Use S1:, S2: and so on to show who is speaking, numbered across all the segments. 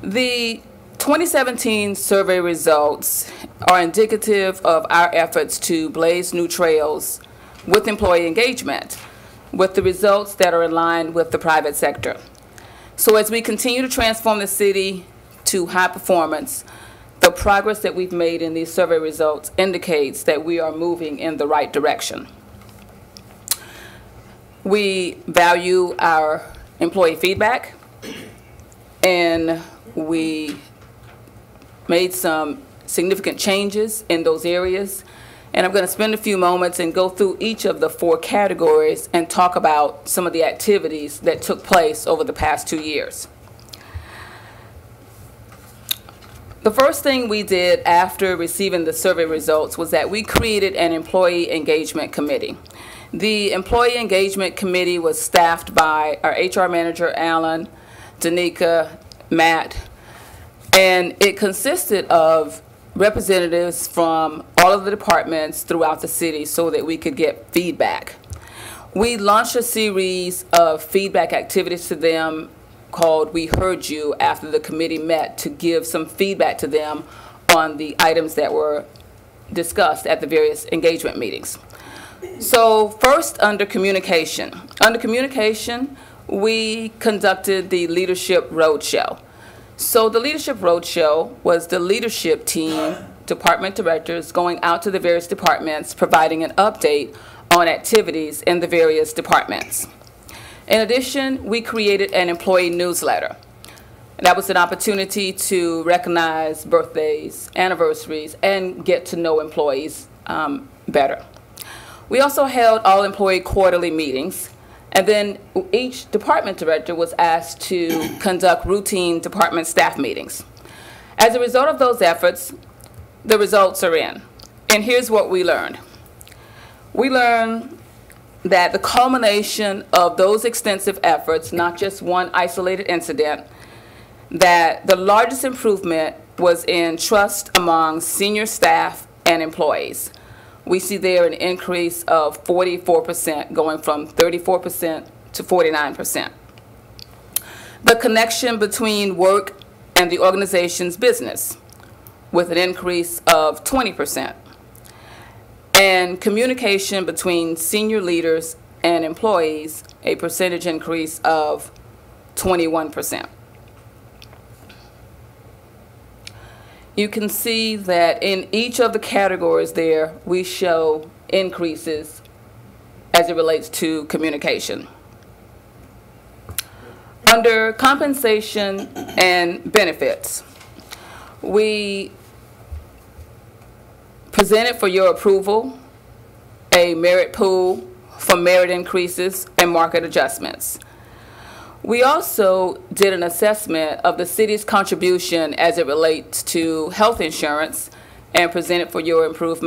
S1: The 2017 survey results are indicative of our efforts to blaze new trails with employee engagement, with the results that are in line with the private sector. So as we continue to transform the city to high performance, the progress that we've made in these survey results indicates that we are moving in the right direction. We value our employee feedback, and we made some significant changes in those areas. And I'm going to spend a few moments and go through each of the 4 categories and talk about some of the activities that took place over the past 2 years. The first thing we did after receiving the survey results was that we created an employee engagement committee. The employee engagement committee was staffed by our HR manager, Alan, Danica, Matt, and it consisted of representatives from all of the departments throughout the city so that we could get feedback. We launched a series of feedback activities to them called We Heard You after the committee met to give some feedback to them on the items that were discussed at the various engagement meetings. So first, under communication. Under communication, we conducted the Leadership Roadshow. So the Leadership Roadshow was the leadership team, department directors, going out to the various departments, providing an update on activities in the various departments. In addition, we created an employee newsletter. That was an opportunity to recognize birthdays, anniversaries, and get to know employees better. We also held all-employee quarterly meetings, and then each department director was asked to conduct routine department staff meetings. As a result of those efforts, the results are in. And here's what we learned. We learned that the culmination of those extensive efforts, not just one isolated incident, that the largest improvement was in trust among senior staff and employees. We see there an increase of 44%, going from 34% to 49%. The connection between work and the organization's business, with an increase of 20%. And communication between senior leaders and employees, a percentage increase of 21%. You can see that in each of the categories there, we show increases as it relates to communication. Under compensation and benefits, we presented for your approval a merit pool for merit increases and market adjustments. We also did an assessment of the city's contribution as it relates to health insurance and presented for your approval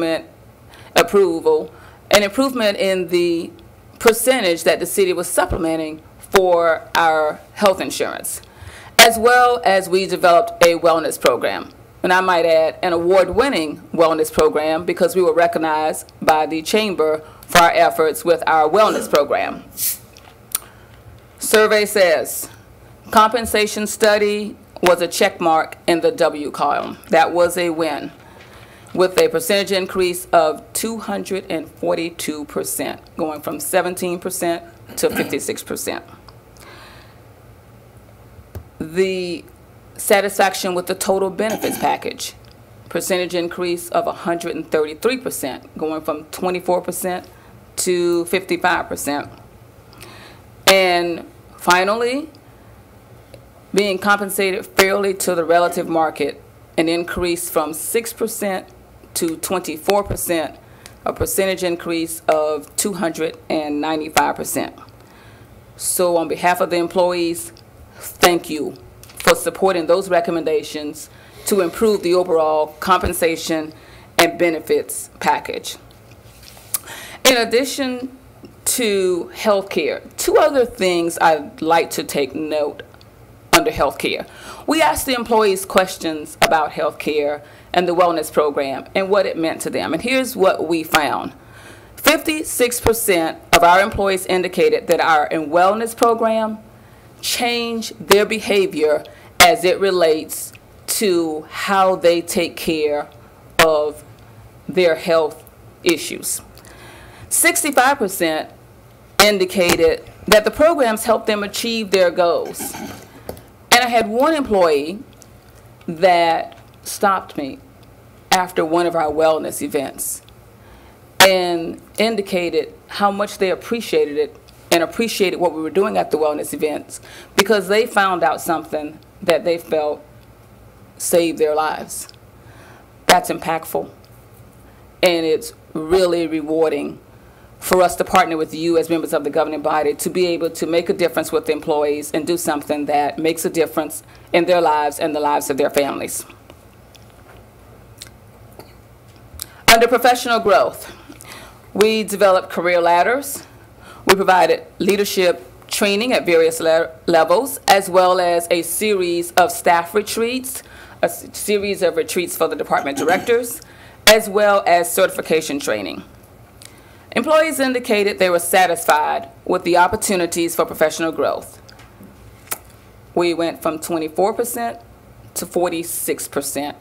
S1: an improvement in the percentage that the city was supplementing for our health insurance, as well as we developed a wellness program. And I might add, an award-winning wellness program, because we were recognized by the Chamber for our efforts with our wellness program. Survey says, compensation study was a check mark in the W column. That was a win, with a percentage increase of 242%, going from 17% to 56%. The satisfaction with the total benefits package, percentage increase of 133%, going from 24% to 55%. And finally, being compensated fairly to the relative market, an increase from 6% to 24%, a percentage increase of 295%. So on behalf of the employees, thank you for supporting those recommendations to improve the overall compensation and benefits package. In addition to healthcare, 2 other things I'd like to take note under healthcare. We asked the employees questions about healthcare and the wellness program and what it meant to them. And here's what we found. 56% of our employees indicated that our wellness program changed their behavior as it relates to how they take care of their health issues. 65% indicated that the programs helped them achieve their goals. And I had one employee that stopped me after one of our wellness events and indicated how much they appreciated it and appreciated what we were doing at the wellness events because they found out something that they felt saved their lives. That's impactful, and it's really rewarding for us to partner with you as members of the governing body to be able to make a difference with the employees and do something that makes a difference in their lives and the lives of their families. Under professional growth, we developed career ladders. We provided leadership training at various levels, as well as a series of staff retreats, a series of retreats for the department directors, as well as certification training. Employees indicated they were satisfied with the opportunities for professional growth. We went from 24% to 46%.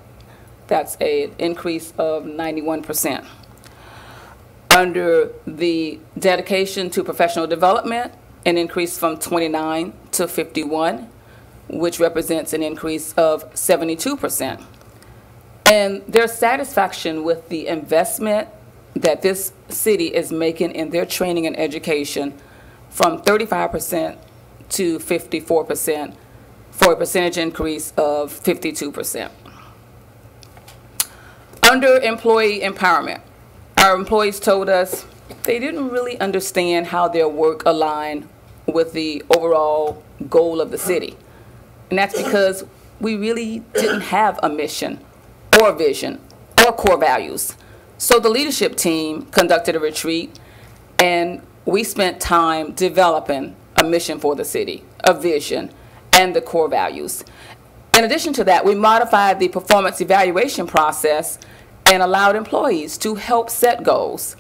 S1: That's an increase of 91%. Under the dedication to professional development, an increase from 29 to 51, which represents an increase of 72%. And their satisfaction with the investment that this city is making in their training and education from 35% to 54% for a percentage increase of 52%. Under employee empowerment, our employees told us they didn't really understand how their work aligned with the overall goal of the city. And that's because we really didn't have a mission or vision or core values. So the leadership team conducted a retreat, and we spent time developing a mission for the city, a vision, and the core values. In addition to that, we modified the performance evaluation process and allowed employees to help set goals.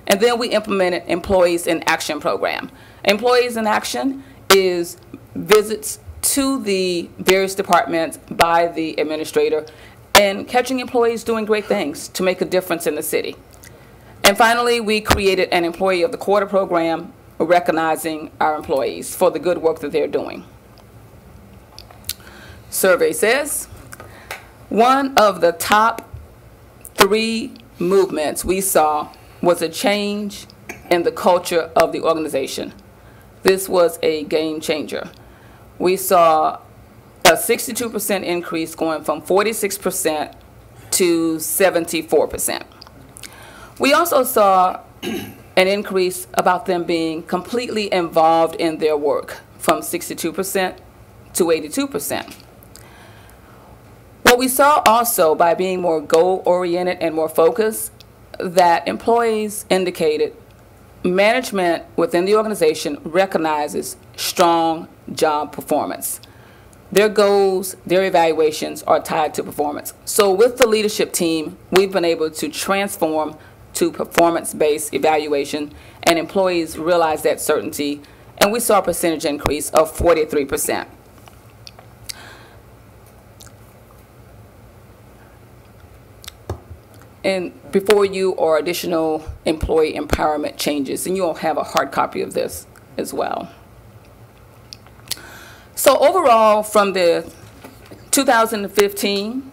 S1: And then we implemented Employees in Action program. Employees in Action is visits to the various departments by the administrator and catching employees doing great things to make a difference in the city. And finally, we created an Employee of the Quarter program recognizing our employees for the good work that they're doing. Survey says one of the top 3 movements we saw was a change in the culture of the organization. This was a game changer. We saw a 62% increase going from 46% to 74%. We also saw an increase about them being completely involved in their work from 62% to 82%. What we saw also by being more goal-oriented and more focused, that employees indicated management within the organization recognizes strong job performance. Their goals, their evaluations are tied to performance. So with the leadership team, we've been able to transform to performance-based evaluation, and employees realize that certainty, and we saw a percentage increase of 43%. And before you are additional employee empowerment changes, and you'll have a hard copy of this as well. So overall, from the 2015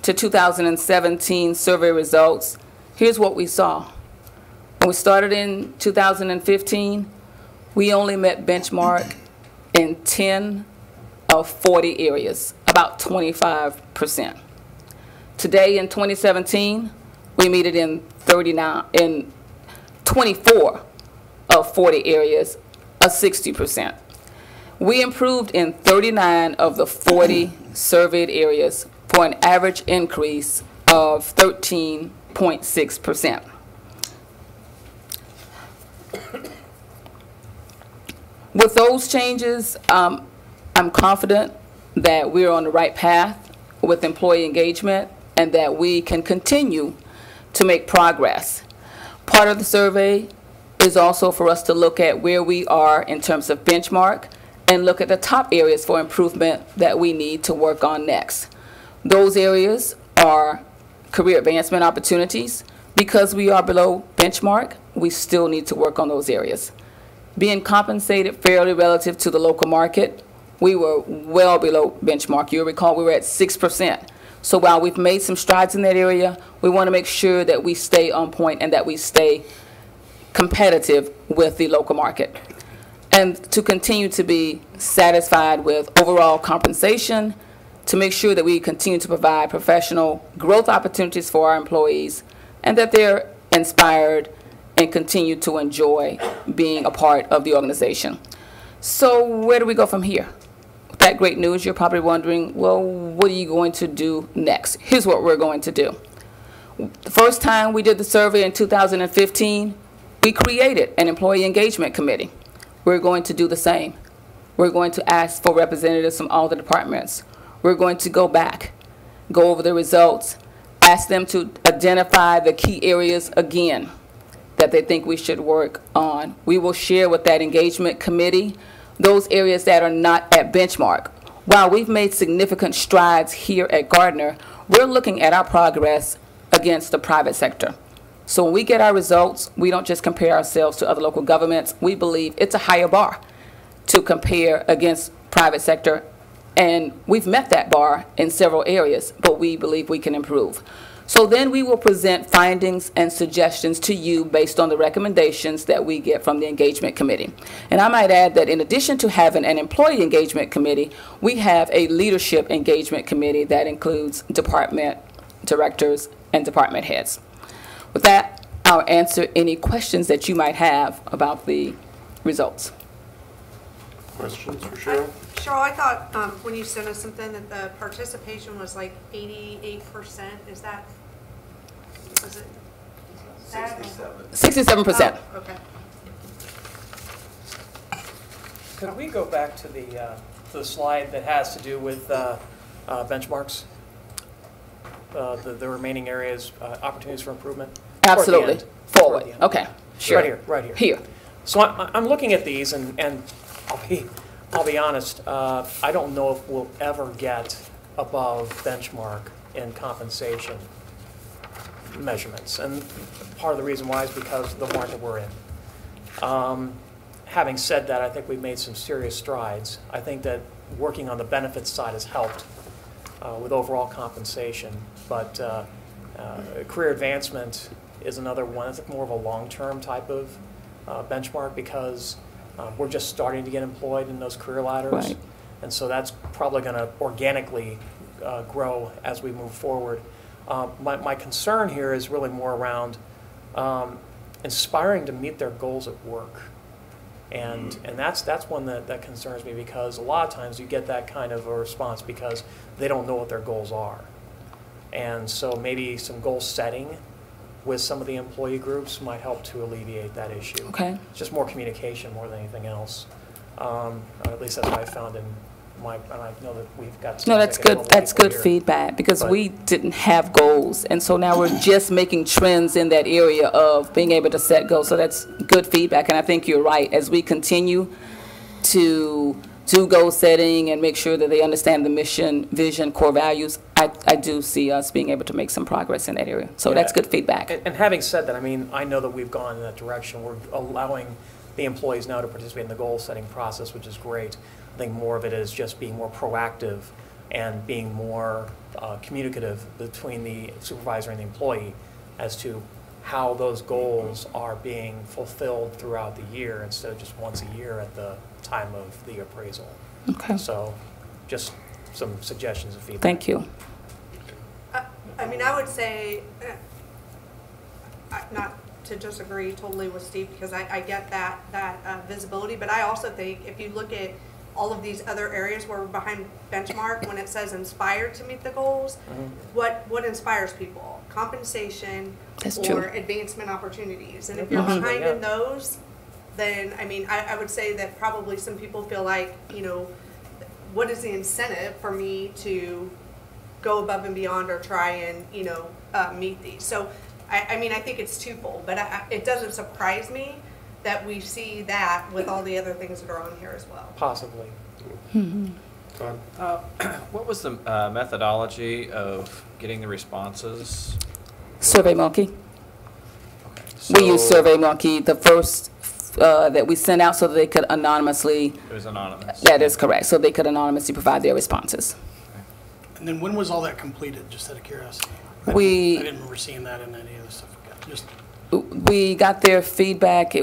S1: to 2017 survey results, here's what we saw. When we started in 2015, we only met benchmark in 10 of 40 areas, about 25%. Today in 2017, we meet it in 24 of 40 areas, a 60%. We improved in 39 of the 40 surveyed areas for an average increase of 13.6%. With those changes, I'm confident that we're on the right path with employee engagement and that we can continue to make progress. Part of the survey is also for us to look at where we are in terms of benchmark and look at the top areas for improvement that we need to work on next. Those areas are career advancement opportunities. Because we are below benchmark, we still need to work on those areas. Being compensated fairly relative to the local market, we were well below benchmark. You'll recall we were at 6%. So while we've made some strides in that area, we want to make sure that we stay on point and that we stay competitive with the local market. And to continue to be satisfied with overall compensation, to make sure that we continue to provide professional growth opportunities for our employees, and that they're inspired and continue to enjoy being a part of the organization. So where do we go from here? With that great news, you're probably wondering, well, what are you going to do next? Here's what we're going to do. The first time we did the survey in 2015, we created an employee engagement committee. We're going to do the same. We're going to ask for representatives from all the departments. We're going to go back, go over the results, ask them to identify the key areas again that they think we should work on. We will share with that engagement committee those areas that are not at benchmark. While we've made significant strides here at Gardner, we're looking at our progress against the private sector. So when we get our results, we don't just compare ourselves to other local governments. We believe it's a higher bar to compare against private sector. And we've met that bar in several areas, but we believe we can improve. So then we will present findings and suggestions to you based on the recommendations that we get from the engagement committee. And I might add that in addition to having an employee engagement committee, we have a leadership engagement committee that includes department directors and department heads. With that, I'll answer any questions that you might have about the results.
S2: Questions for Cheryl?
S3: Cheryl, I thought when you sent us something that the participation was like 88%. Is that, was it?
S1: 67%.
S3: Oh, okay.
S4: Could we go back to the slide that has to do with benchmarks? The remaining areas, opportunities for improvement?
S1: Absolutely. Forward. Okay. Sure.
S4: Right here. Right here.
S1: Here.
S4: So I'm looking at these, and I'll be honest. I don't know if we'll ever get above benchmark in compensation measurements, and part of the reason why is because of the market we're in. Having said that, I think we've made some serious strides. I think that working on the benefits side has helped with overall compensation, but career advancement is another one. It's more of a long-term type of benchmark because we're just starting to get employed in those career ladders.
S1: Right.
S4: And so that's probably going to organically grow as we move forward. My concern here is really more around inspiring to meet their goals at work. And that's one that concerns me, because a lot of times you get that kind of a response because they don't know what their goals are. And so maybe some goal setting with some of the employee groups might help to alleviate that issue.
S1: Okay.
S4: It's just more communication more than anything else. At least that's what I found in my, and I know that we've got some.
S1: No, that's good. That's good feedback, because we didn't have goals, and so now we're just making trends in that area of being able to set goals. So that's good feedback, and I think you're right. As we continue to do goal setting and make sure that they understand the mission, vision, core values, I do see us being able to make some progress in that area. So that's good feedback.
S4: And having said that, I mean, I know that we've gone in that direction. We're allowing the employees now to participate in the goal setting process, which is great. I think more of it is just being more proactive and being more communicative between the supervisor and the employee as to how those goals are being fulfilled throughout the year instead of just once a year at the time of the appraisal.
S1: Okay.
S4: So just some suggestions and feedback.
S1: Thank you.
S3: I mean, I would say, not to disagree totally with Steve, because I get that visibility, but I also think if you look at all of these other areas where we're behind benchmark, when it says inspired to meet the goals, what inspires people? Compensation or advancement opportunities. And if you're behind in those, then, I mean, I would say that probably some people feel like, you know, what is the incentive for me to go above and beyond or try and, you know, meet these? So, I mean, I think it's twofold, but it doesn't surprise me that we see that with all the other things that are on here as well.
S4: Possibly.
S2: Todd?
S5: What was the methodology of getting the responses?
S1: SurveyMonkey.
S5: Okay,
S1: We use
S5: so
S1: SurveyMonkey, the first that we sent out so that they could anonymously,
S5: It was anonymous.
S1: that is correct, so they could anonymously provide their responses.
S6: And then when was all that completed, just out of curiosity? I didn't remember seeing that in any of the stuff. Just,
S1: We got their feedback, we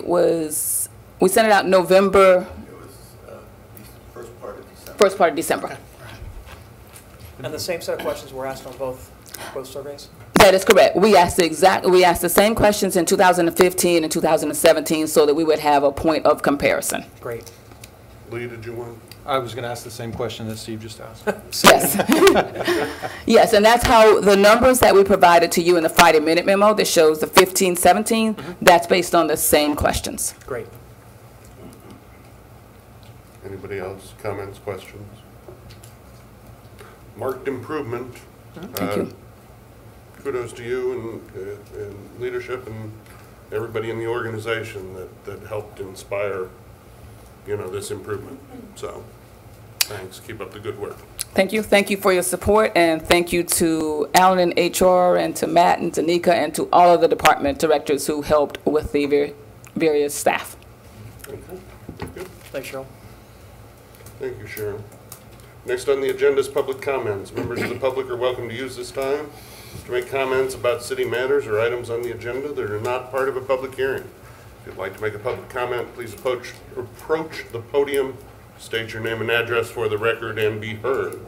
S1: sent it out November,
S7: It was first part of December.
S1: first part of December.
S6: okay, all right.
S4: And the same set of questions were asked on both surveys?
S1: That is correct. We asked the same questions in 2015 and 2017 so that we would have a point of comparison.
S4: Great.
S2: Lee, did you want?
S8: I was going to ask the same question that Steve just asked.
S1: Yes. Yes, and that's how the numbers that we provided to you in the Friday Minute Memo that shows the 15, 17, that's based on the same questions.
S4: Great.
S2: Anybody else? Comments, questions? Marked improvement.
S1: Thank you.
S2: Kudos to you and leadership and everybody in the organization that helped inspire, this improvement. So, thanks. Keep up the good work.
S1: Thank you. Thank you for your support, and thank you to Alan in HR, and to Matt and to Nika, and to all of the department directors who helped with the various staff.
S2: Okay. Good.
S4: Thanks, Cheryl.
S2: Thank you, Sharon. Next on the agenda is public comments. Members of the public are welcome to use this time to make comments about city matters or items on the agenda that are not part of a public hearing. If you'd like to make a public comment, please approach the podium, state your name and address for the record, and be heard.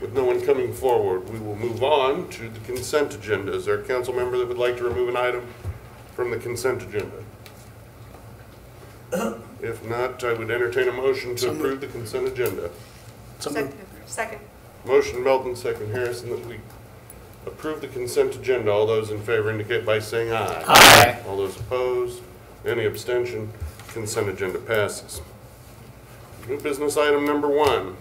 S2: With no one coming forward, we will move on to the consent agenda. Is there a council member that would like to remove an item from the consent agenda? If not, I would entertain a motion to approve the consent agenda.
S6: So moved.
S3: Second.
S2: Motion Melton, second Harrison, that we approve the consent agenda. All those in favor indicate by saying aye.
S5: Aye.
S2: All those opposed, any abstention, consent agenda passes. New business item number 1.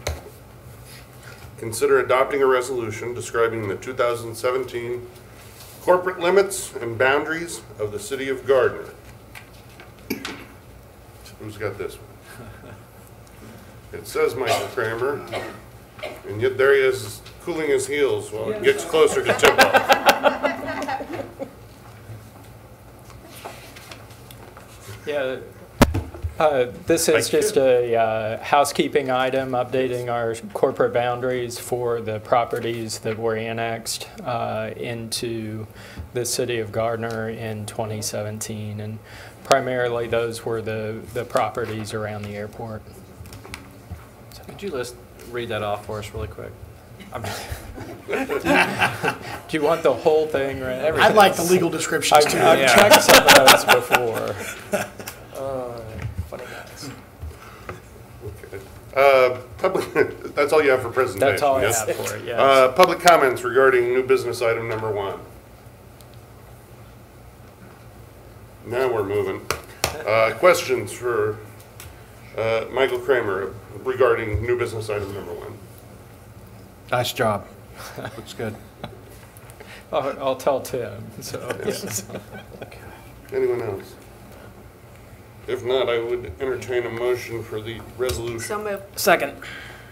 S2: Consider adopting a resolution describing the 2017 corporate limits and boundaries of the city of Gardner. Who's got this one? It says Michael Kramer, and yet there he is cooling his heels while he gets closer to tip-off.
S8: Yeah, this is just a housekeeping item, updating our corporate boundaries for the properties that were annexed into the city of Gardner in 2017. And primarily those were the properties around the airport.
S5: Could you read that off for us really quick?
S8: Do you want the whole thing? Right?
S6: I'd like the legal descriptions too.
S8: I've checked some of those before.
S4: Funny guys.
S2: Okay. That's all you have for presentation?
S8: That's all I
S2: yes?
S8: have for it, yes.
S2: Public comments regarding new business item number 1. Now we're moving. Questions for Michael Kramer regarding new business item number 1.
S8: Nice job. Looks good. I'll tell Tim. So.
S2: Yes. Anyone else? If not, I would entertain a motion for the resolution.
S3: So moved.
S4: Second.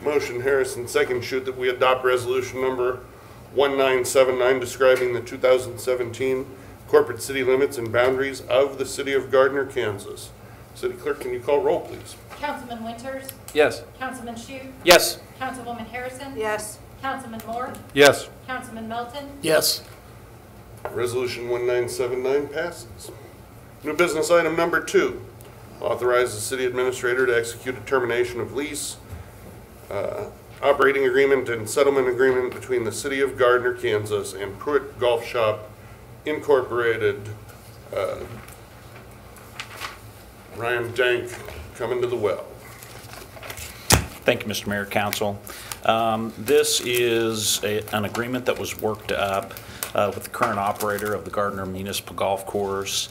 S2: Motion Harrison, second shoot that we adopt resolution number 1979 describing the 2017 corporate city limits and boundaries of the city of Gardner, Kansas. City Clerk, can you call roll, please?
S9: Councilman Winters,
S5: Yes.
S9: Councilman Shute,
S4: Yes.
S9: Councilwoman Harrison.
S3: Yes.
S9: Councilman Moore,
S8: Yes.
S9: Councilman Melton,
S6: Yes.
S2: Resolution 1979 passes. New business item number 2. Authorize the city administrator to execute a termination of lease, operating agreement, and settlement agreement between the city of Gardner, Kansas, and Pruitt Golf Shop Incorporated. Ryan Dank, coming to the well.
S10: Thank you, Mr. Mayor, Council. This is an agreement that was worked up with the current operator of the Gardner Municipal Golf Course.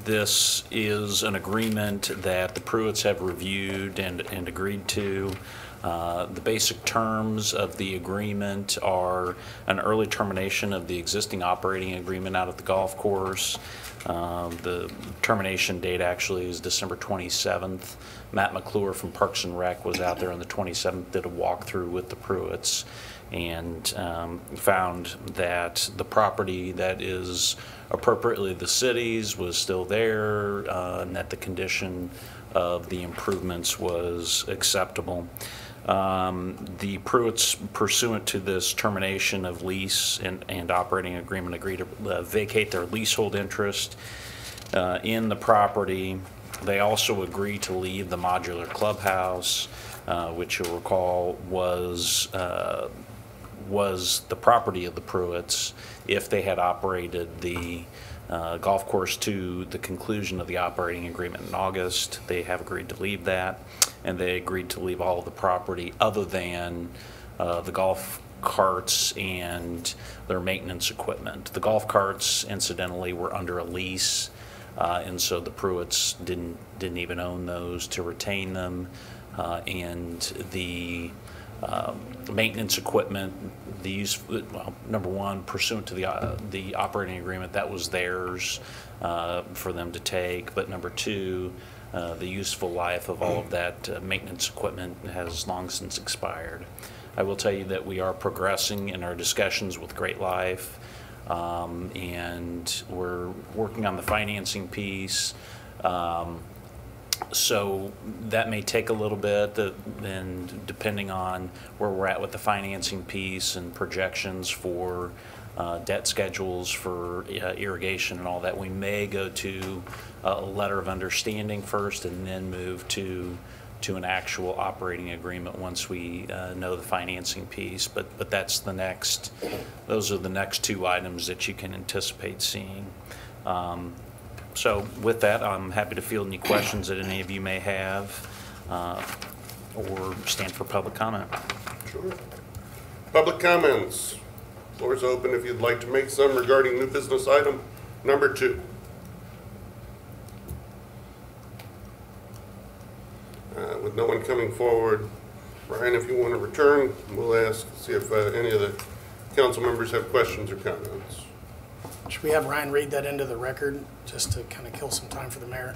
S10: This is an agreement that the Pruitts have reviewed and agreed to. The basic terms of the agreement are an early termination of the existing operating agreement out at the golf course. The termination date actually is December 27th. Matt McClure from Parks and Rec was out there on the 27th, did a walkthrough with the Pruitts, and found that the property that is appropriately the city's was still there, and that the condition of the improvements was acceptable. The Pruitts, pursuant to this termination of lease and operating agreement, agreed to vacate their leasehold interest in the property. They also agreed to leave the modular clubhouse, which you'll recall was the property of the Pruitts if they had operated the golf course to the conclusion of the operating agreement in August. They have agreed to leave that, and they agreed to leave all of the property other than the golf carts and their maintenance equipment. The golf carts, incidentally, were under a lease, and so the Pruitts didn't even own those to retain them, and the maintenance equipment, the use, well, number one, pursuant to the operating agreement, that was theirs for them to take. But number two, the useful life of all of that maintenance equipment has long since expired. I will tell you that we are progressing in our discussions with Great Life, and we're working on the financing piece. So that may take a little bit, and depending on where we're at with the financing piece and projections for debt schedules for irrigation and all that, we may go to a letter of understanding first and then move to an actual operating agreement once we know the financing piece. But that's the next, those are the next two items that you can anticipate seeing. So with that, I'm happy to field any questions that any of you may have, or stand for public comment.
S2: Sure. Public comments. Floor is open if you'd like to make some regarding new business item number 2. With no one coming forward, Brian, if you want to return, we'll see if any of the council members have questions or comments.
S6: Should we have Ryan read that into the record, just to kind of kill some time for the mayor?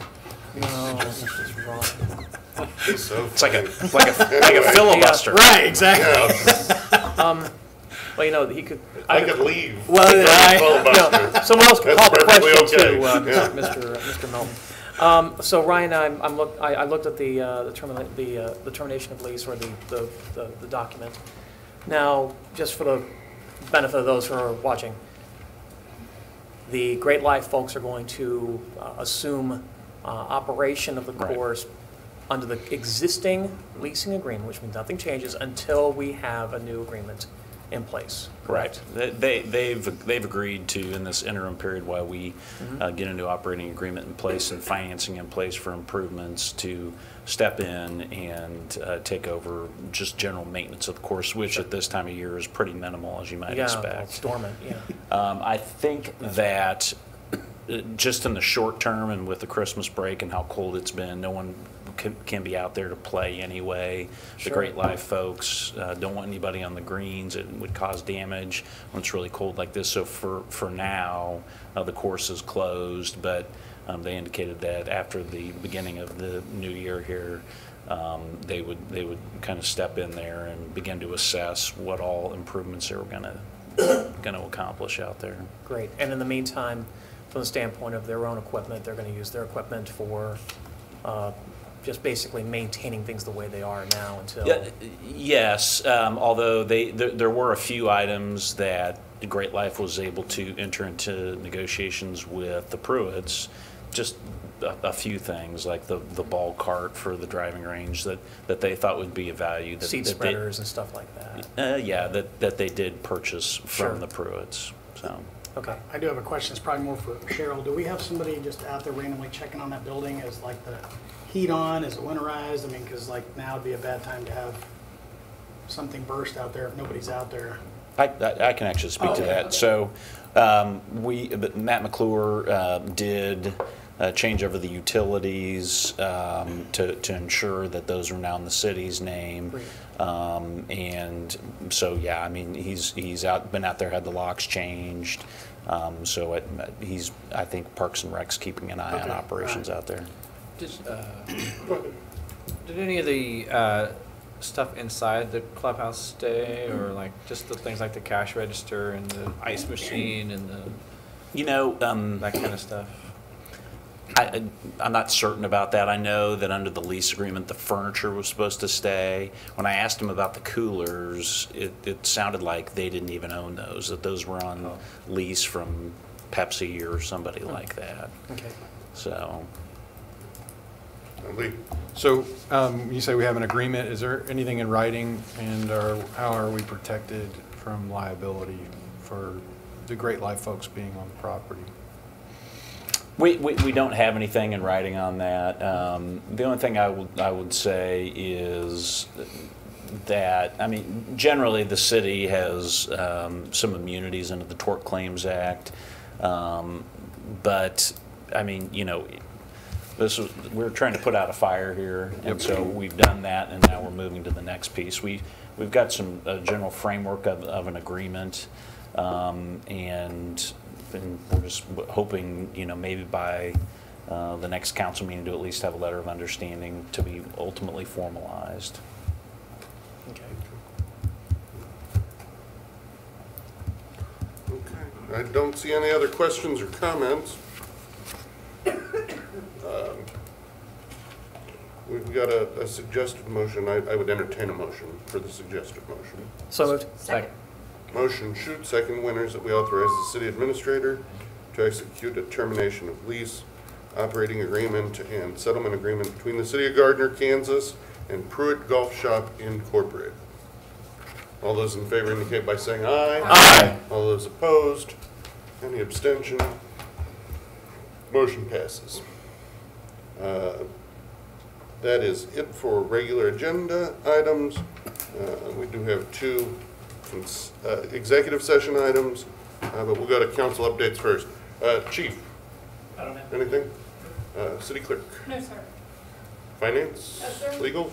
S4: No, this is wrong.
S2: So
S10: It's like a filibuster.
S6: Right, exactly.
S4: Well, you know, he could.
S2: I could leave.
S4: Well,
S2: Filibuster.
S4: someone else could call the
S2: That's
S4: question
S2: perfectly
S4: too,
S2: okay. Yeah.
S4: Mr. Melton. So Ryan, I looked at the termination of lease, or the document. Now, just for the benefit of those who are watching, the Great Life folks are going to assume operation of the course under the existing leasing agreement, which means nothing changes until we have a new agreement in place.
S10: Correct. They've agreed to, in this interim period while we get a new operating agreement in place and financing in place for improvements, to step in and take over just general maintenance of the course, which at this time of year is pretty minimal, as you might expect.
S4: It's dormant, yeah.
S10: I think that just in the short term, and with the Christmas break and how cold it's been, no one can be out there to play anyway.
S4: Sure.
S10: The Great Life folks don't want anybody on the greens. It would cause damage when it's really cold like this. So for now, the course is closed, but they indicated that after the beginning of the new year here, they would kind of step in there and begin to assess what all improvements they were going to accomplish out there.
S4: Great. And in the meantime, from the standpoint of their own equipment, they're going to use their equipment for just basically maintaining things the way they are now until...
S10: Yes, although there were a few items that Great Life was able to enter into negotiations with the Pruitts, just a few things like the ball cart for the driving range that they thought would be of value.
S4: Seat spreaders and stuff like that.
S10: Yeah, that they did purchase from the Pruitts. So.
S6: Okay. I do have a question. It's probably more for Cheryl. Do we have somebody just out there randomly checking on that building? Is like the heat on? Is it winterized? I mean, because like now would be a bad time to have something burst out there if nobody's out there.
S10: I can actually speak to that.
S6: Okay.
S10: So Matt McClure did change over the utilities to ensure that those are now in the city's name. And so, yeah, I mean, he's been out there, had the locks changed. So he's, I think Parks and Rec's keeping an eye on operations out there.
S5: Did any of the stuff inside the clubhouse stay, or like just the things like the cash register and the ice machine and the,
S10: You know,
S5: that kind of stuff?
S10: I'm not certain about that. I know that under the lease agreement, the furniture was supposed to stay. When I asked them about the coolers, it sounded like they didn't even own those, that those were on lease from Pepsi or somebody like that.
S4: Okay.
S10: So,
S2: Lee?
S11: So you say we have an agreement. Is there anything in writing, and how are we protected from liability for the Great Life folks being on the property?
S10: we don't have anything in writing on that. The only thing I would say is that, I mean, generally the city has some immunities under the Tort Claims Act, but I mean, you know, we're trying to put out a fire here, and so we've done that, and now we're moving to the next piece. We've got some general framework of an agreement, and we're just hoping, you know, maybe by the next council meeting to at least have a letter of understanding to be ultimately formalized.
S4: Okay.
S2: Okay. I don't see any other questions or comments. We've got a suggested motion. I would entertain a motion for the suggested motion.
S4: So moved.
S9: Second.
S2: Motion Shute, second Winters, that we authorize the city administrator to execute a termination of lease, operating agreement, and settlement agreement between the city of Gardner, Kansas, and Pruitt Golf Shop Incorporated. All those in favor indicate by saying aye.
S11: Aye.
S2: All those opposed? Any abstention? Motion passes. That is it for regular agenda items. We do have two executive session items, but we'll go to council updates first. Chief?
S4: I don't have
S2: Anything? City clerk?
S9: No, sir.
S2: Finance?
S9: Yes, sir.
S2: Legal?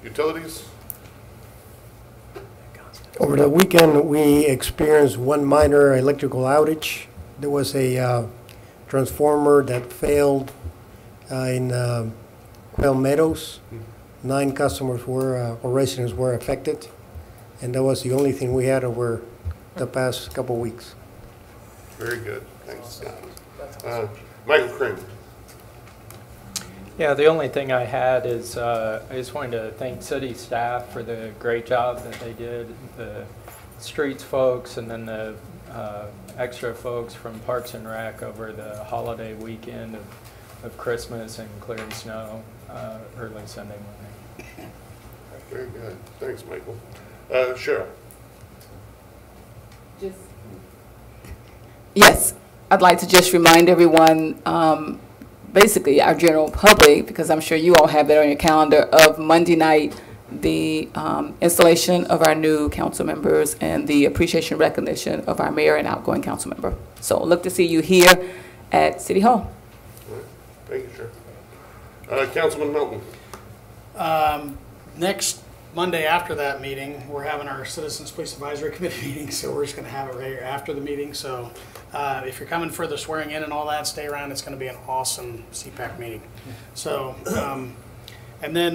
S2: Utilities?
S12: Over the weekend, we experienced one minor electrical outage. There was a transformer that failed in Quail Meadows. 9 customers or residents were affected, and that was the only thing we had over the past couple of weeks.
S2: Very good. Thanks. Michael Crane.
S8: Yeah, the only thing I had is I just wanted to thank city staff for the great job that they did, the streets folks, and then the extra folks from Parks and Rec over the holiday weekend of Christmas and clearing snow early Sunday morning.
S2: Very good. Thanks, Michael. Cheryl.
S1: Yes, I'd like to just remind everyone, basically our general public, because I'm sure you all have that on your calendar, of Monday night, the installation of our new council members and the appreciation recognition of our mayor and outgoing council member. So look to see you here at City Hall.
S2: All right. Thank you, Cheryl. Councilman Melton.
S6: Next Monday after that meeting, we're having our Citizens Police Advisory Committee meeting, so we're just going to have it right here after the meeting. So if you're coming for the swearing in and all that, stay around. It's going to be an awesome CPAC meeting. So, and then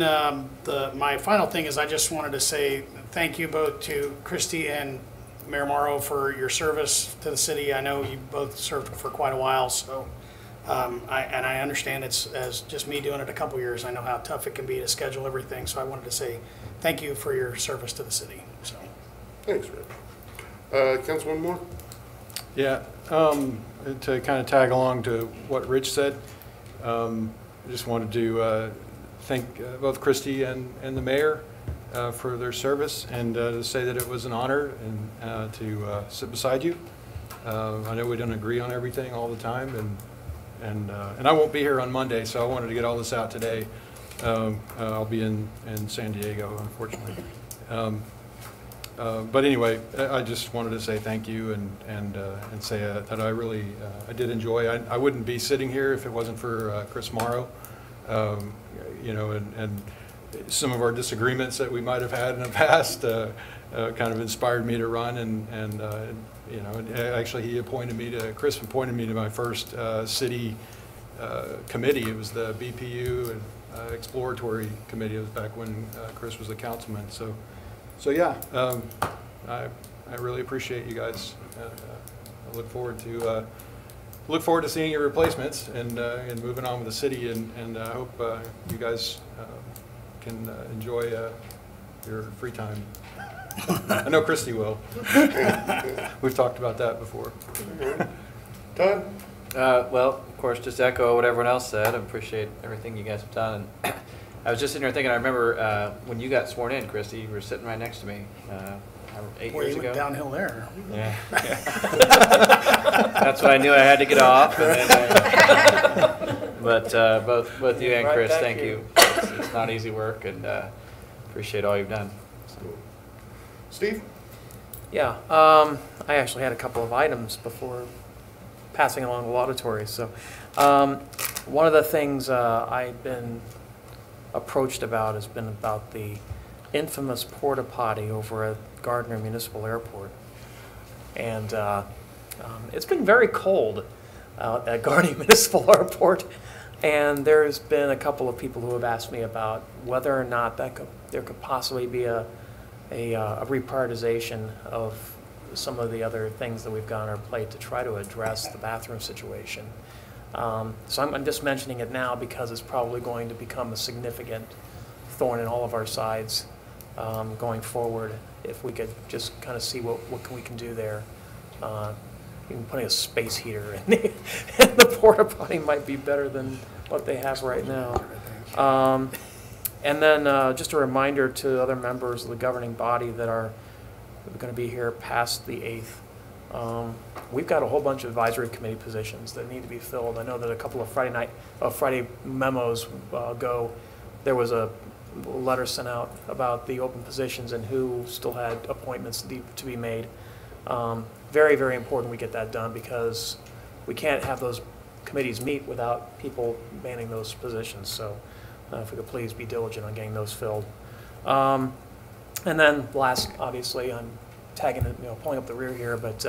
S6: my final thing is I just wanted to say thank you both to Christy and Mayor Morrow for your service to the city. I know you both served for quite a while, so I understand it's as just me doing it a couple years. I know how tough it can be to schedule everything, so I wanted to say thank you for your service to the city. So,
S2: thanks, Rick. Councilman Moore.
S11: Yeah, to kind of tag along to what Rich said, I just wanted to thank both Christy and the mayor for their service, and to say that it was an honor and to sit beside you. I know we don't agree on everything all the time, and I won't be here on Monday, so I wanted to get all this out today. I'll be in San Diego, unfortunately. But anyway, I just wanted to say thank you and say that I really I did enjoy. I wouldn't be sitting here if it wasn't for Chris Morrow, you know, and some of our disagreements that we might have had in the past kind of inspired me to run, and you know, and actually Chris appointed me to my first city committee. It was the BPU and exploratory committee. It was back when Chris was the councilman. So yeah, I really appreciate you guys. I look forward to seeing your replacements and moving on with the city, and I hope you guys can enjoy your free time. I know Christy will. We've talked about that before.
S2: Todd?
S5: Well, of course, just echo what everyone else said. I appreciate everything you guys have done. And I was just sitting here thinking, I remember when you got sworn in, Christy, you were sitting right next to me 8
S6: Boy,
S5: years
S6: you
S5: ago.
S6: went downhill there.
S5: Yeah. That's when I knew I had to get off. And then, but both you and Chris, thank you. It's not easy work, and appreciate all you've done.
S2: Steve?
S4: Yeah, I actually had a couple of items before passing along the laudatories. So one of the things I've been approached about has been about the infamous porta potty over at Gardner Municipal Airport. And it's been very cold out at Gardner Municipal Airport. And there's been a couple of people who have asked me about whether or not there could possibly be a reprioritization of some of the other things that we've got on our plate to try to address the bathroom situation. So I'm just mentioning it now because it's probably going to become a significant thorn in all of our sides going forward. If we could just kind of see what we can do there. Even putting a space heater in the porta potty might be better than what they have right now. And then just a reminder to other members of the governing body that are going to be here past the 8th. We've got a whole bunch of advisory committee positions that need to be filled. I know that a couple of Friday memos ago, there was a letter sent out about the open positions and who still had appointments to be made. Very, very important we get that done because we can't have those committees meet without people manning those positions. So if we could please be diligent on getting those filled. And then last, obviously, I'm tagging it, pulling up the rear here, but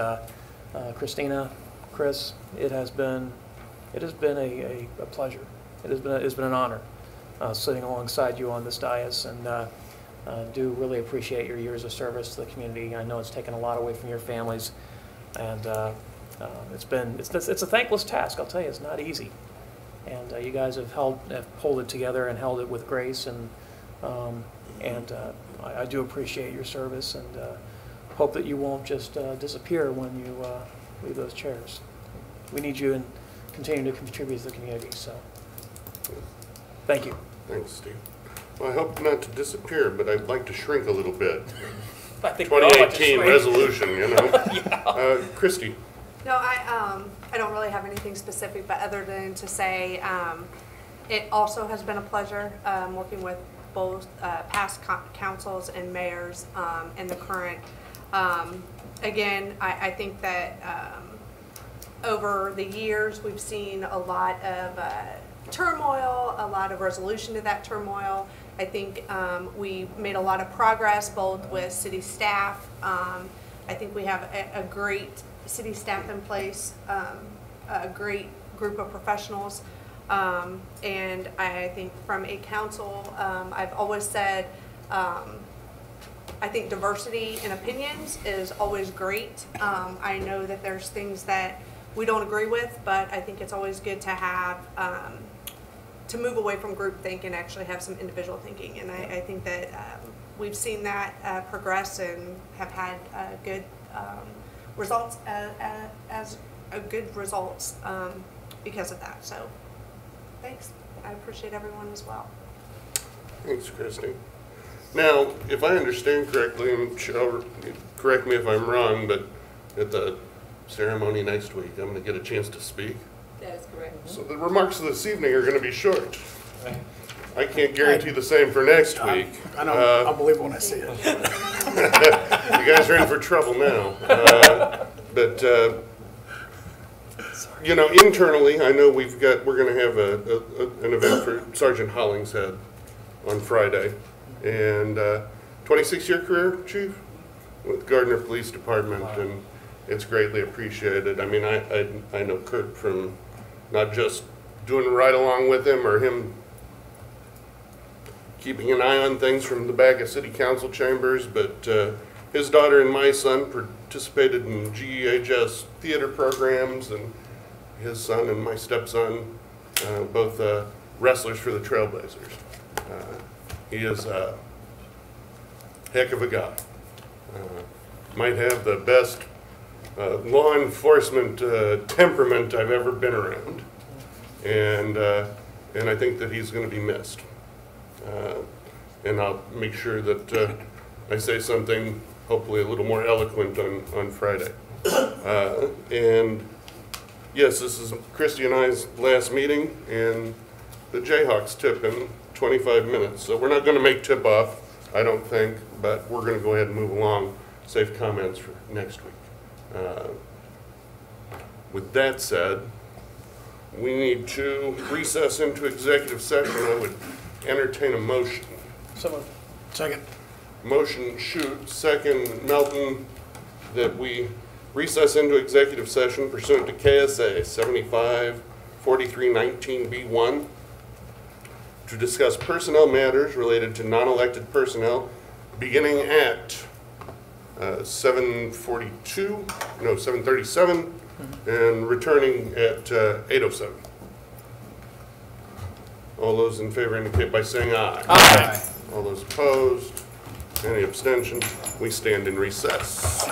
S4: Christina, Chris, it has been a pleasure. It's been an honor sitting alongside you on this dais, and do really appreciate your years of service to the community. I know it's taken a lot away from your families, and it's a thankless task. I'll tell you, it's not easy. And you guys have pulled it together and held it with grace, and I do appreciate your service, and hope that you won't just disappear when you leave those chairs. We need you and continue to contribute to the community. So, thank you.
S2: Thanks, Steve. Well, I hope not to disappear, but I'd like to shrink a little bit.
S4: I think we're all like to
S2: 2018
S4: shrink.
S2: resolution, you know.
S4: Yeah.
S2: Christy?
S3: No, I don't really have anything specific, but other than to say, it also has been a pleasure working with both past councils and mayors and the current. Again, I think that over the years we've seen a lot of turmoil, a lot of resolution to that turmoil. I think we made a lot of progress both with city staff. I think we have a great city staff in place, a great group of professionals. And I think from a council, I've always said, I think diversity in opinions is always great. I know that there's things that we don't agree with, but I think it's always good to have, to move away from groupthink and actually have some individual thinking. And I think that we've seen that progress and have had good results as good results because of that. So thanks. I appreciate everyone as well.
S2: Thanks, Christy. Now, if I understand correctly, and Cheryl, correct me if I'm wrong, but at the ceremony next week, I'm going to get a chance to speak.
S1: That is correct.
S2: So the remarks of this evening are going to be short. I can't guarantee the same for next week.
S6: I know. I'll believe it when I see it.
S2: You guys are in for trouble now. But you know, internally, I know we're going to have an event for Sergeant Hollingshead on Friday, and 26-year career, Chief, with Gardner Police Department, and it's greatly appreciated. I mean, I know Kurt from not just doing right along with him or him keeping an eye on things from the back of city council chambers, but his daughter and my son participated in GEHS theater programs, and his son and my stepson, both wrestlers for the Trailblazers. He is a heck of a guy. Might have the best law enforcement temperament I've ever been around, and I think that he's going to be missed. And I'll make sure that I say something hopefully a little more eloquent on Friday. And yes, this is Christy and I's last meeting, and the Jayhawks tip in 25 minutes. So we're not going to make tip off, I don't think, but we're going to go ahead and move along, save comments for next week. With that said, we need to recess into executive session. I would entertain a motion.
S6: Second.
S2: Motion, Shute, second, Melton, that we recess into executive session pursuant to KSA 75-4319B1 to discuss personnel matters related to non-elected personnel beginning at 7:37 and returning at 8:07. All those in favor indicate by saying aye.
S4: Aye.
S2: All those opposed, any abstention, we stand in recess.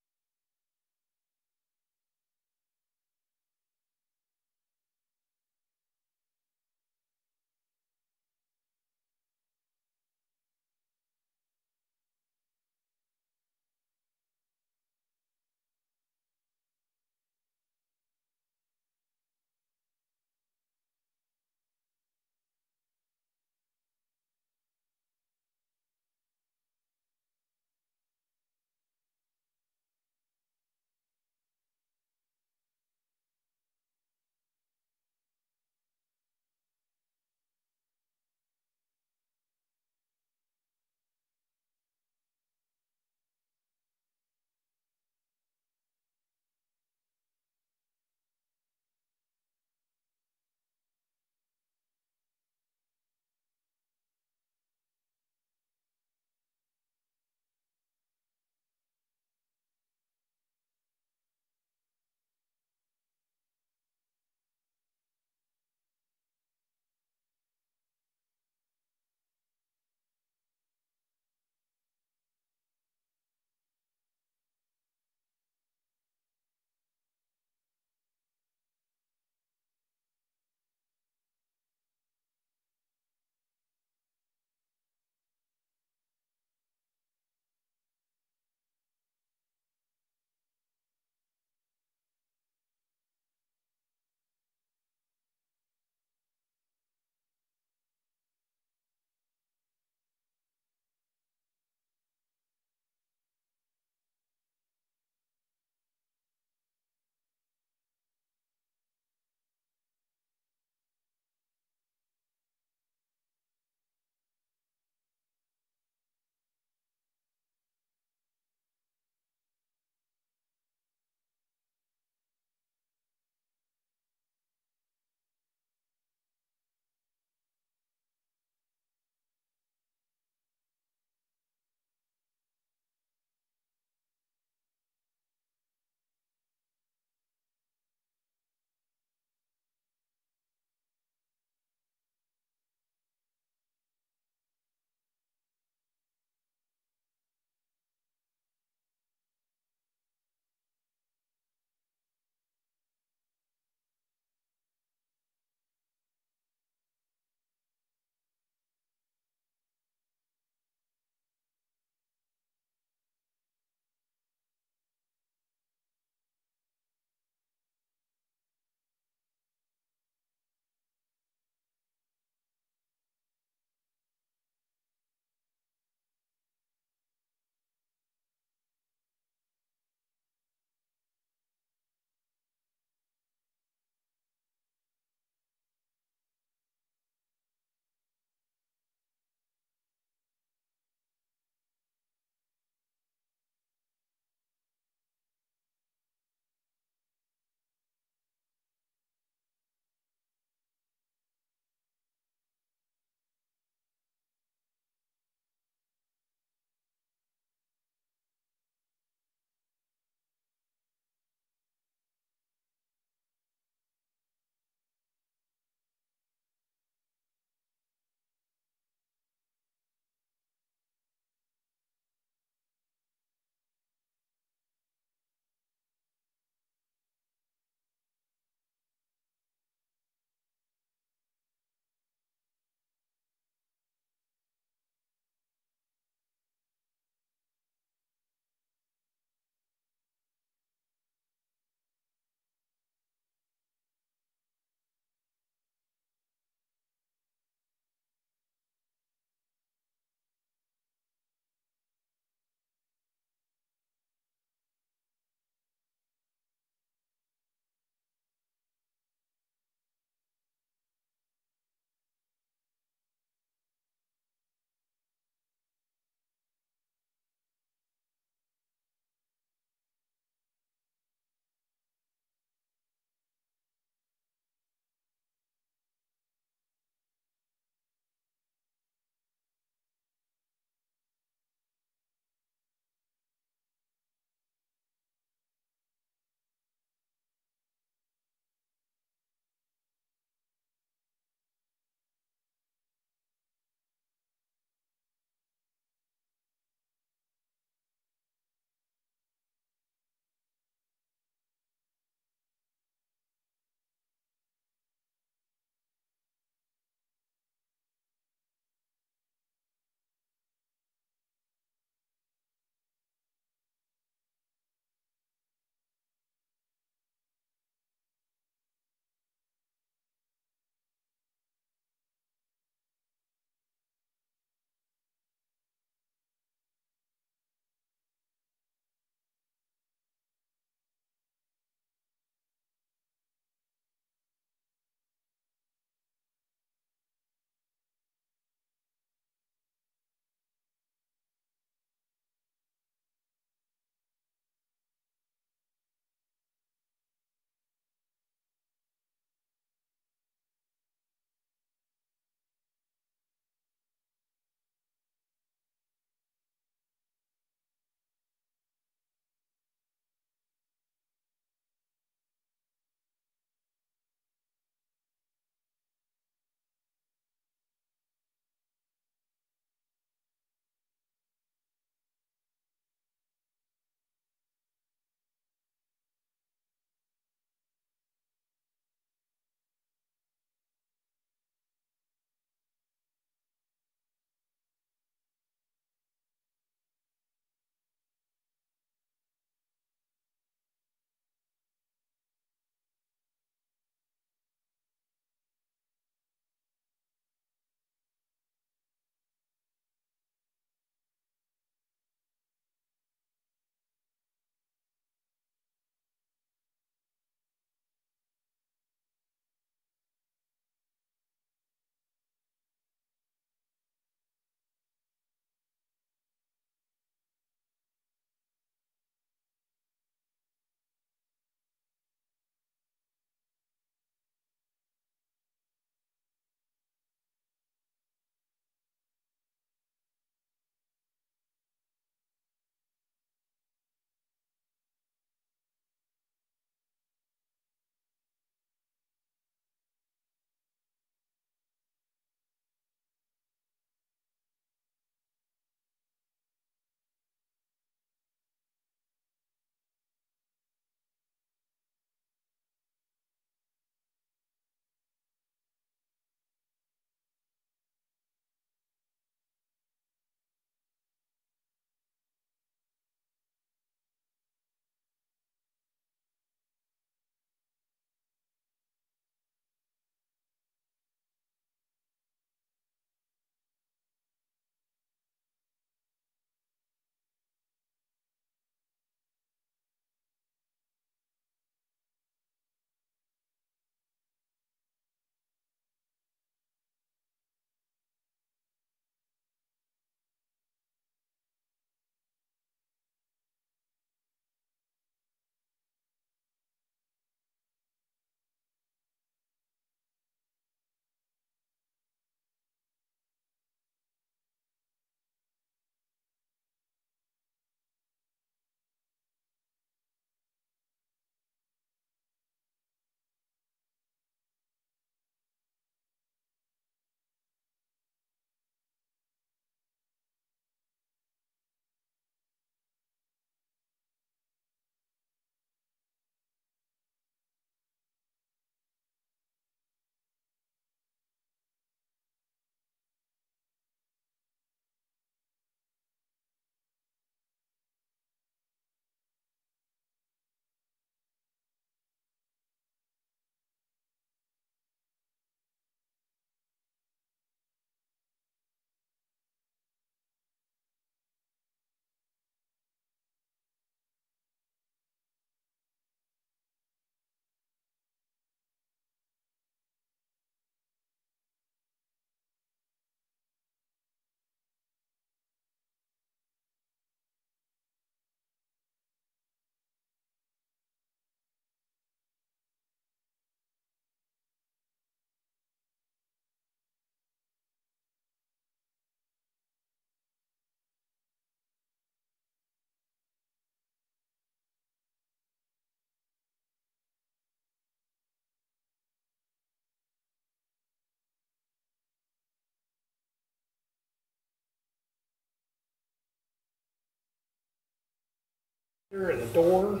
S6: And the door,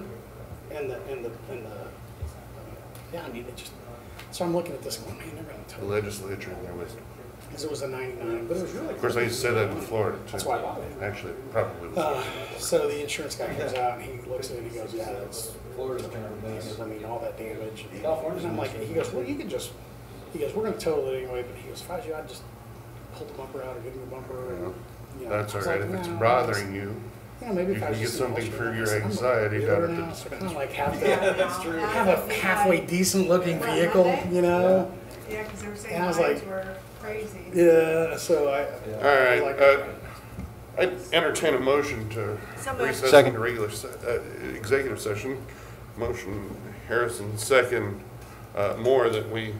S6: yeah, I mean, it just, so I'm looking at this going, man, they're gonna
S2: The
S6: tell me.
S2: legislature in their wisdom.
S6: Because it was a 99, but it was really.
S2: Of course, I used to say that in Florida, too.
S6: That's why I bought it.
S2: Actually, probably was.
S6: So the insurance guy comes out and he looks at it and he goes, yeah, it's Florida's kind of mess. I mean, all that damage. And I'm like, he goes, well, you can just, he goes, we're gonna total it anyway, but he goes, if I was you, I'd just pull the bumper out or give him the bumper. And, you know,
S2: That's
S6: I
S2: all
S6: was
S2: right.
S6: like,
S2: If it's
S6: no,
S2: bothering you,
S6: you know, maybe
S2: you
S6: if I
S2: can
S6: was
S2: get
S6: just
S2: something for your
S6: I'm a
S2: anxiety
S6: realtor
S2: down at
S6: now,
S2: the.
S6: so kind of like have a halfway decent looking vehicle, you know?
S3: Yeah, because they were saying
S6: And I was
S3: lines
S6: like-
S3: were crazy.
S6: Yeah, so
S2: All right, I'd entertain a motion to
S3: So moved.
S2: recess
S11: Second.
S2: into regular, executive session. Motion Harrison, second, Moore, that we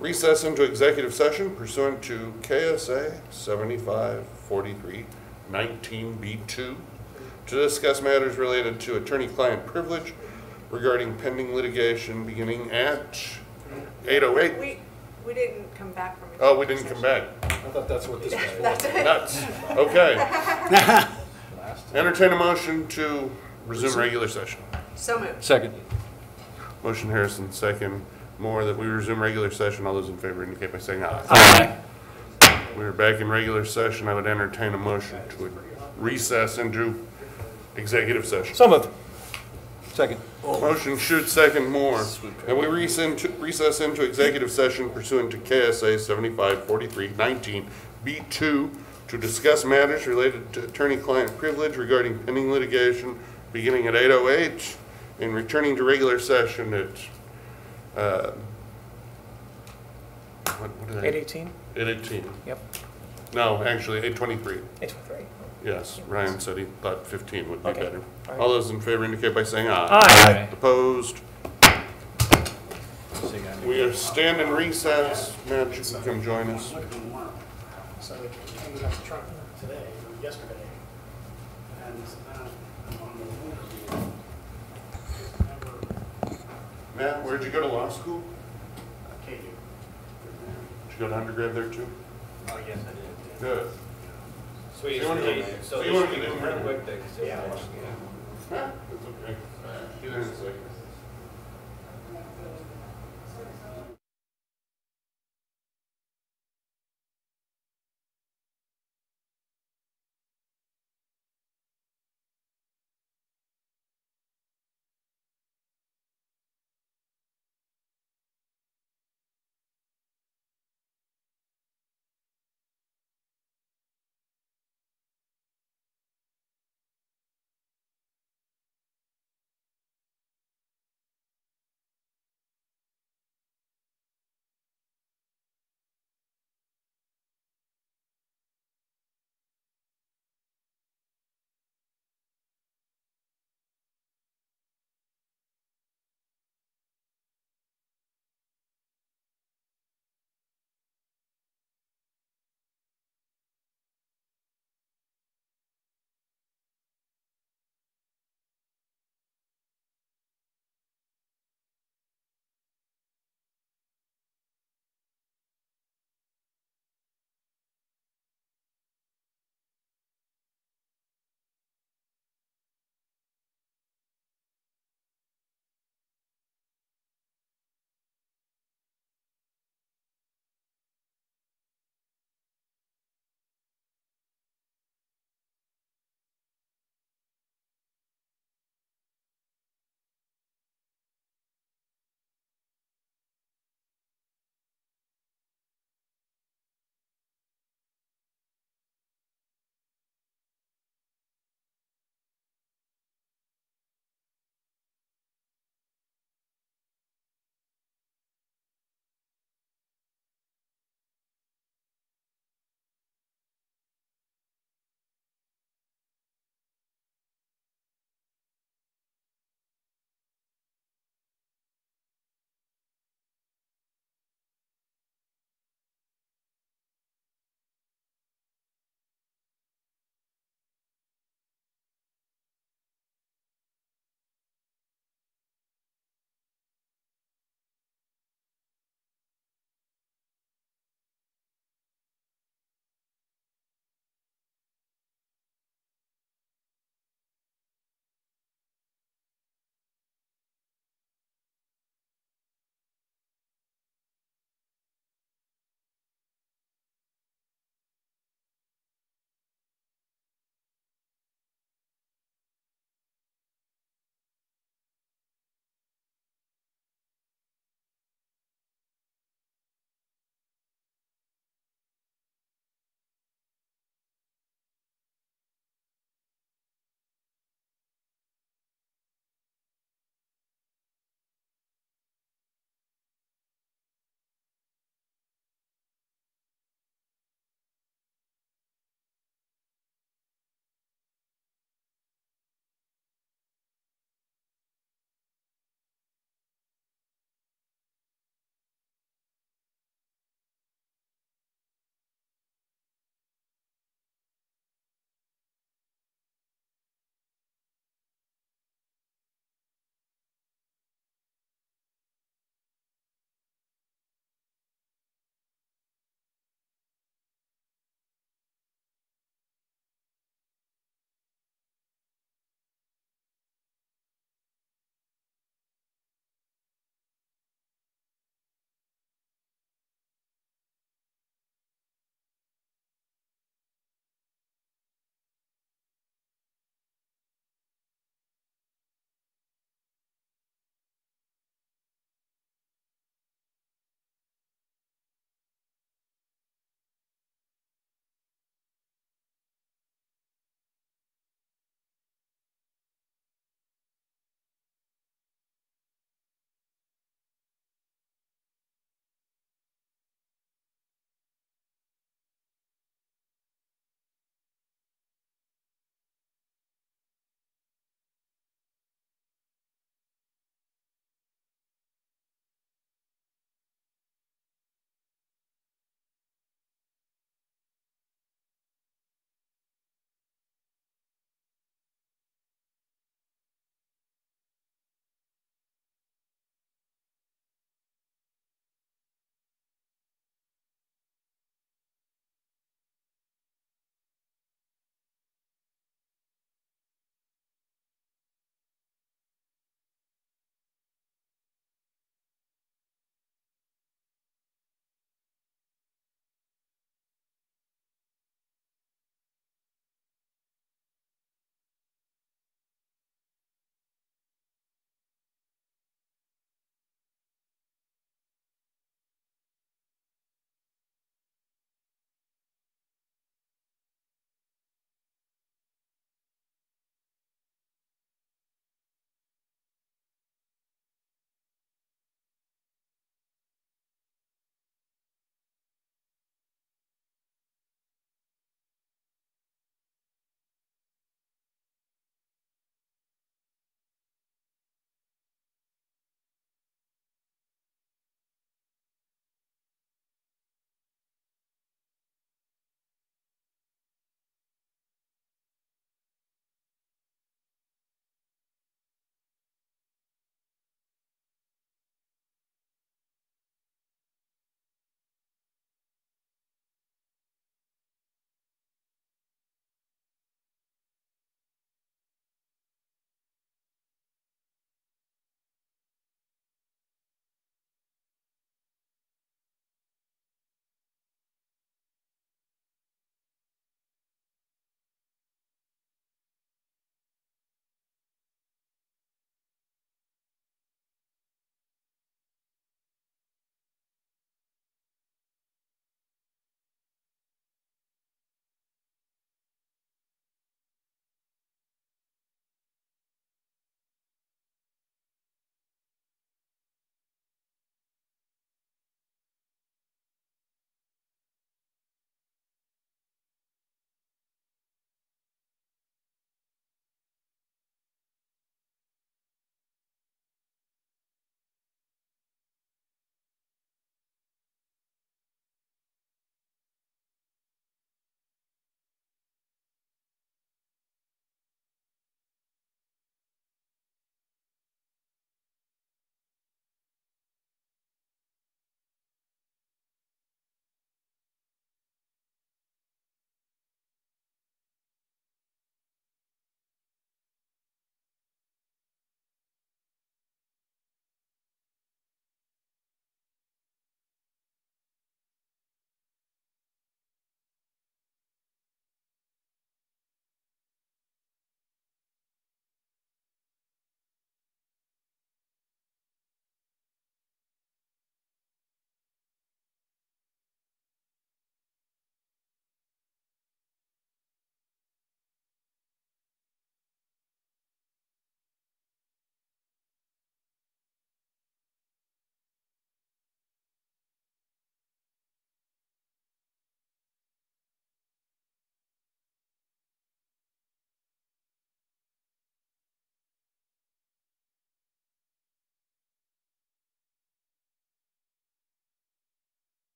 S2: recess into executive session pursuant to KSA 7543-19B2 to discuss matters related to attorney-client privilege regarding pending litigation beginning at 8:08.
S3: We didn't come back from.
S2: Oh, we didn't come back.
S11: I thought that's what this was for.
S3: That's it.
S2: Nuts. Okay. Entertain a motion to resume regular session.
S3: So moved.
S11: Second.
S2: Motion Harrison, second. Moore, that we resume regular session. All those in favor indicate by saying aye.
S5: Aye.
S2: We are back in regular session. I would entertain a motion to recess into executive session.
S11: So moved. Second.
S2: Motion Shute, second Moore. And we recess into executive session pursuant to KSA 7543-19B2 to discuss matters related to attorney-client privilege regarding pending litigation beginning at 8:08 and returning to regular session at, what did I?
S4: 8:18?
S2: 8:18.
S4: Yep.
S2: No, actually, 8:23.
S4: 8:23.
S2: Yes, Ryan said he thought 15 would be
S4: Okay.
S2: better.
S4: All right.
S2: All those in favor indicate by saying aye.
S4: Aye.
S2: Opposed?
S5: So you got-
S2: We are standing recess. Matt, you can come join us.
S6: So they came and got the truck today, or yesterday. And now I'm on the
S2: Matt, where'd you go to law school?
S6: KU.
S2: Did you go to undergrad there too?
S13: Oh, yes, I did.
S2: Good.
S13: So
S2: you wanna get- so you wanna get in here?
S13: quick thing.
S6: Yeah.
S2: That's okay. Get in a second.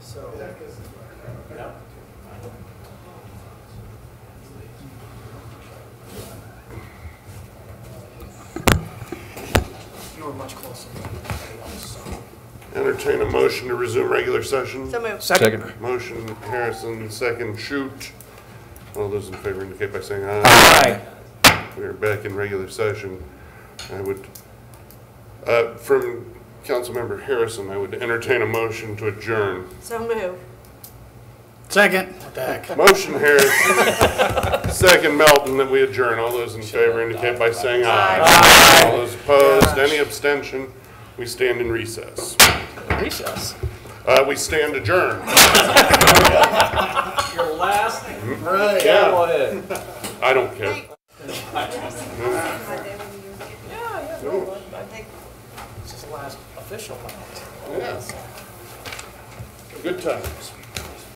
S4: So, yeah. You were much closer than anybody else, so.
S2: Entertain a motion to resume regular session.
S3: So moved.
S11: Second.
S2: Motion Harrison, second Shoot. All those in favor indicate by saying aye.
S4: Aye.
S2: We are back in regular session. I would, from Councilmember Harrison, I would entertain a motion to adjourn.
S3: So moved.
S6: Second. What the heck?
S2: Motion Harrison, second Melton, that we adjourn. All those in favor indicate by saying aye. All those opposed, any abstention, we stand in recess.
S4: Recess.
S2: We stand adjourned.
S5: Your last
S2: Right.
S5: gavel hit.
S2: I don't care.
S4: This is the last official night.
S2: Yeah. Good times.